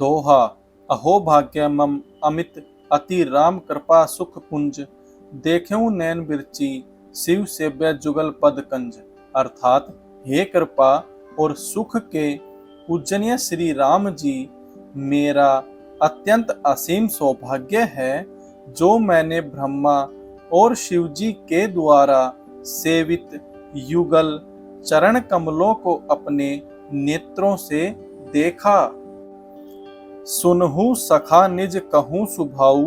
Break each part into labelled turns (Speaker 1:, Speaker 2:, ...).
Speaker 1: दोहा। अहो भाग्य मम अमित अति राम कृपा सुख पुंज, देख्यूं नैन बिरची शिव सेव्य जुगल पद कंज। अर्थात हे कृपा और सुख के पूजनीय श्री राम जी, मेरा अत्यंत असीम सौभाग्य है जो मैंने ब्रह्मा और शिव जी के द्वारा सेवित युगल चरण कमलों को अपने नेत्रों से देखा। सुनहु सखा निज कहूँ सुभाऊ,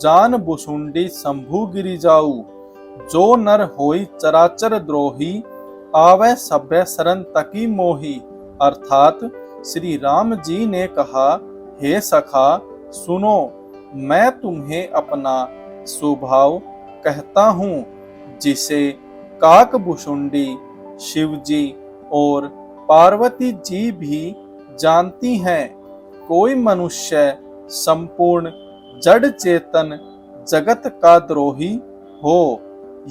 Speaker 1: जान बुसुंडी शंभु गिरि जाऊ। जो नर होई चराचर द्रोही, आवे सभ्य शरण तकी मोही। अर्थात श्री राम जी ने कहा, हे सखा सुनो, मैं तुम्हें अपना स्वभाव कहता हूँ, जिसे काकभुशुंडी शिवजी और पार्वती जी भी जानती हैं। कोई मनुष्य संपूर्ण जड़ चेतन जगत का द्रोही हो,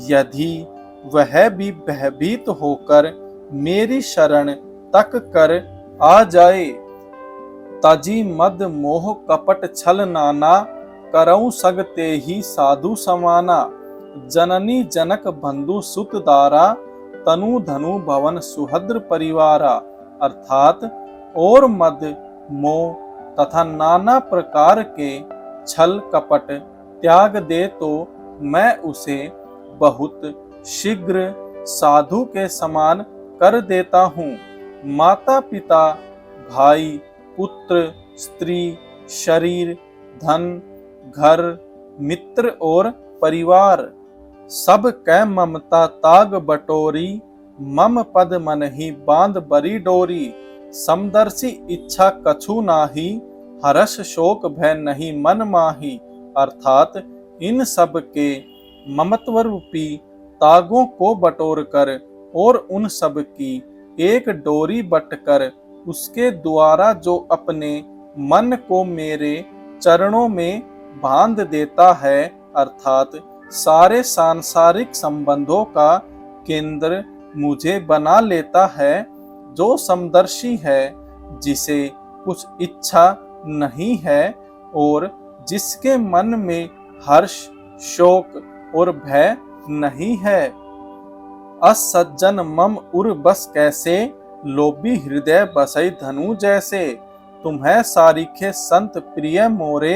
Speaker 1: यदि वह भी भयभीत होकर मेरी शरण तक कर आ जाए, तजी मद मोह कपट छल नाना, करऊं सगते ही साधु समाना। जननी जनक बंधु सुत दारा, तनु धनु भवन सुहद्र परिवारा। अर्थात और मद मोह तथा नाना प्रकार के छल कपट त्याग दे तो मैं उसे बहुत शीघ्र साधु के समान कर देता हूँ। माता पिता भाई पुत्र स्त्री शरीर धन घर मित्र और परिवार, सब कै ममता ताग बटोरी, मम पद मन ही बांध बरी डोरी। समदर्शी इच्छा कछु नाही, हर्ष शोक भय नहीं मन माही। अर्थात इन सब के ममत्व रूपी तागों को बटोर कर और उन सब की एक डोरी बटकर उसके द्वारा जो अपने मन को मेरे चरणों में बांध देता है, अर्थात सारे सांसारिक संबंधों का केंद्र मुझे बना लेता है, जो समदर्शी है, जिसे कुछ इच्छा नहीं है और जिसके मन में हर्ष शोक और भय नहीं है। असज्जन मम उर बस कैसे, लोभी हृदय बसई धनु जैसे। तुम्हें सारिखे संत प्रिय मोरे,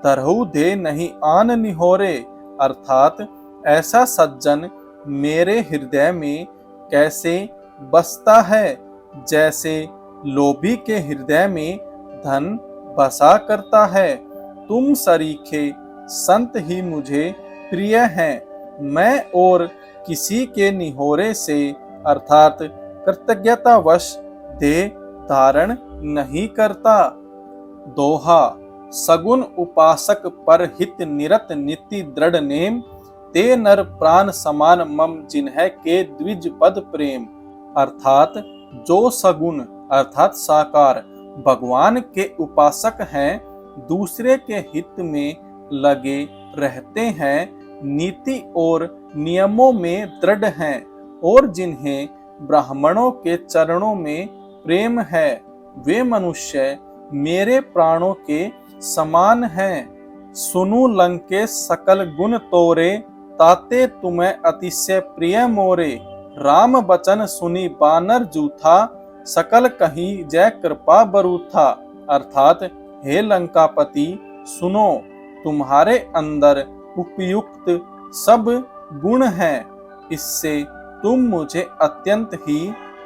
Speaker 1: धरहु दे नहीं आन निहोरे। अर्थात ऐसा सज्जन मेरे हृदय में कैसे बसता है, जैसे लोभी के हृदय में धन बसा करता है। तुम सरीखे संत ही मुझे प्रिय हैं, मैं और किसी के निहोरे से अर्थात कृतज्ञतावश देह धारण नहीं करता। दोहा। सगुन उपासक पर हित निरत नीति दृढ़ नेम, ते नर प्राण समान मम जिन्ह के द्विज पद प्रेम। अर्थात जो सगुन अर्थात साकार भगवान के उपासक हैं, दूसरे के हित में लगे रहते हैं, नीति और नियमों में दृढ़ हैं और जिन्हें ब्राह्मणों के चरणों में प्रेम है, वे मनुष्य मेरे प्राणों के समान हैं। सुनु लंके सकल गुण तोरे, ताते तुम्हें अतिशय प्रिय मोरे। राम बचन सुनी बानर जूथा, सकल कहीं जय कृपा बरूथा। अर्थात हे लंकापति सुनो, तुम्हारे अंदर उपयुक्त सब गुण हैं, इससे तुम मुझे अत्यंत ही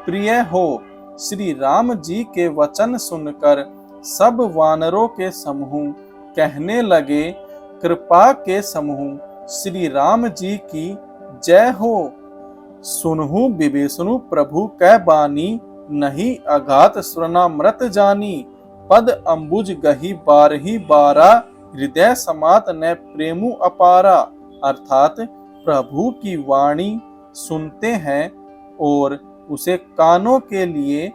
Speaker 1: प्रिय हो। श्री राम जी के वचन सुनकर सब वानरों के समूह कहने लगे, कृपा के समूह श्री राम जी की जय हो। सुनहु विभीषणु प्रभु कै बानी, नहीं अघात स्वर्णामृत जानी। पद अंबुज गही बारही बारा, हृदय समात न प्रेमु अपारा। अर्थात प्रभु की वाणी सुनते हैं और उसे कानों के लिए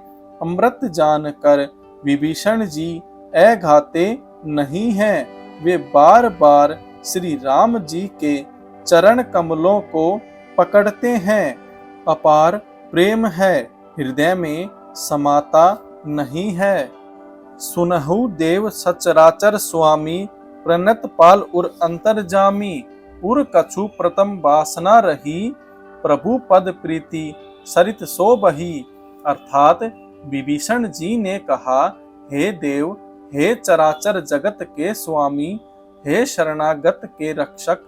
Speaker 1: अमृत जानकर विभीषण जी अघाते नहीं हैं। वे बार बार श्री राम जी के चरण कमलों को पकड़ते हैं। अपार प्रेम है, हृदय में समाता नहीं है। सुनहु देव सचराचर स्वामी, प्रणत पाल उर अंतर्जामी। उर कछु प्रथम वासना रही, प्रभु पद प्रीति सरित सो बही। अर्थात विभीषण जी ने कहा, हे देव, हे चराचर जगत के स्वामी, हे शरणागत के रक्षक,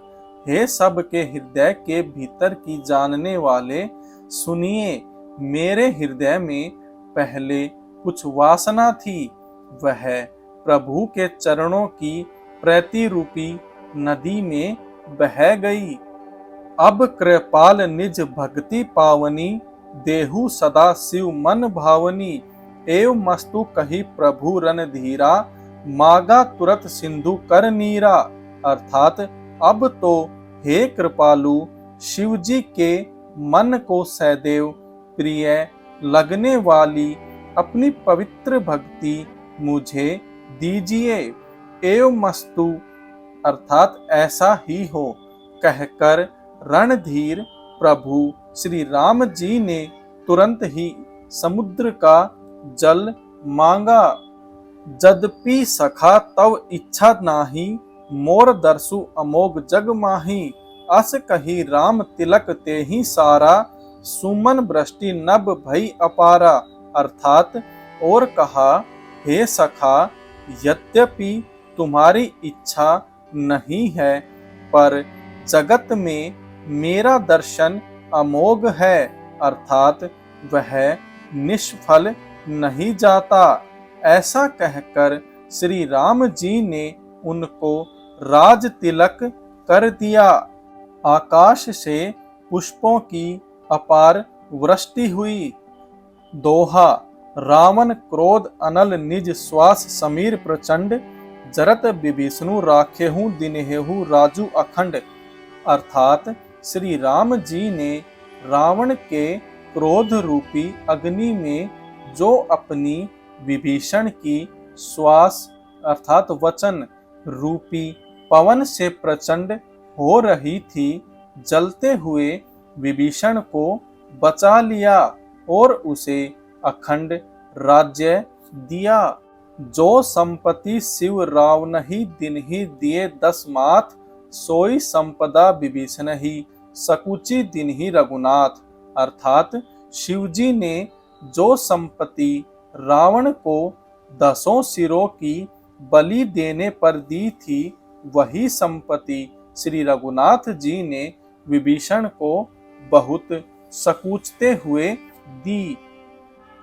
Speaker 1: हे सब के हृदय के भीतर की जानने वाले, सुनिए, मेरे हृदय में पहले कुछ वासना थी, वह प्रभु के चरणों की प्रीति रूपी नदी में बह गई। अब कृपाल निज भक्ति पावनी, देहु सदा शिव मन भावनी। एव मस्तु कही प्रभु रणधीरा, मागा तुरत सिंधु कर नीरा। अर्थात अब तो हे कृपालु, शिव जी के मन को सदैव प्रिय लगने वाली अपनी पवित्र भक्ति मुझे दीजिए। एव मस्तु अर्थात ऐसा ही हो कहकर रणधीर प्रभु श्री राम जी ने तुरंत ही समुद्र का जल मांगा। जद्यपि सखा तव इच्छा नाही, मोर दर्शु अमोघ जग माही। अस कही राम तिलक ते ही सारा, सुमन वृष्टि नभ भई अपारा। अर्थात और कहा, हे सखा, यद्यपि तुम्हारी इच्छा नहीं है, पर जगत में मेरा दर्शन अमोघ है, अर्थात वह निष्फल नहीं जाता। ऐसा कहकर श्री राम जी ने उनको राज तिलक कर दिया। आकाश से पुष्पों की अपार वृष्टि हुई। दोहा, रावण क्रोध अनल निज श्वास समीर प्रचंड, जरत विभीषणु राखेहु दिनहेहु राजू अखंड। अर्थात श्री राम जी ने रावण के क्रोध रूपी अग्नि में जो अपनी विभीषण की श्वास अर्थात वचन रूपी पवन से प्रचंड हो रही थी, जलते हुए विभीषण को बचा लिया और उसे अखंड राज्य दिया। जो संपत्ति शिव रावण ही दिन ही दिए 10 माथ, सोई संपदा विभीषण ही सकुची दिन ही रघुनाथ। अर्थात शिवजी ने जो संपत्ति रावण को 10 सिरों की बलि देने पर दी थी, वही संपत्ति श्री रघुनाथ जी ने विभीषण को बहुत सकूचते हुए दी।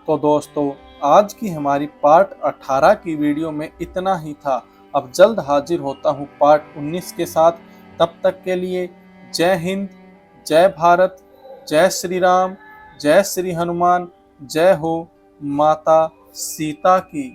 Speaker 1: तो दोस्तों, आज की हमारी पार्ट 18 की वीडियो में इतना ही था। अब जल्द हाजिर होता हूँ पार्ट 19 के साथ। तब तक के लिए जय हिंद, जय भारत, जय श्री राम, जय श्री हनुमान, जय हो माता सीता की।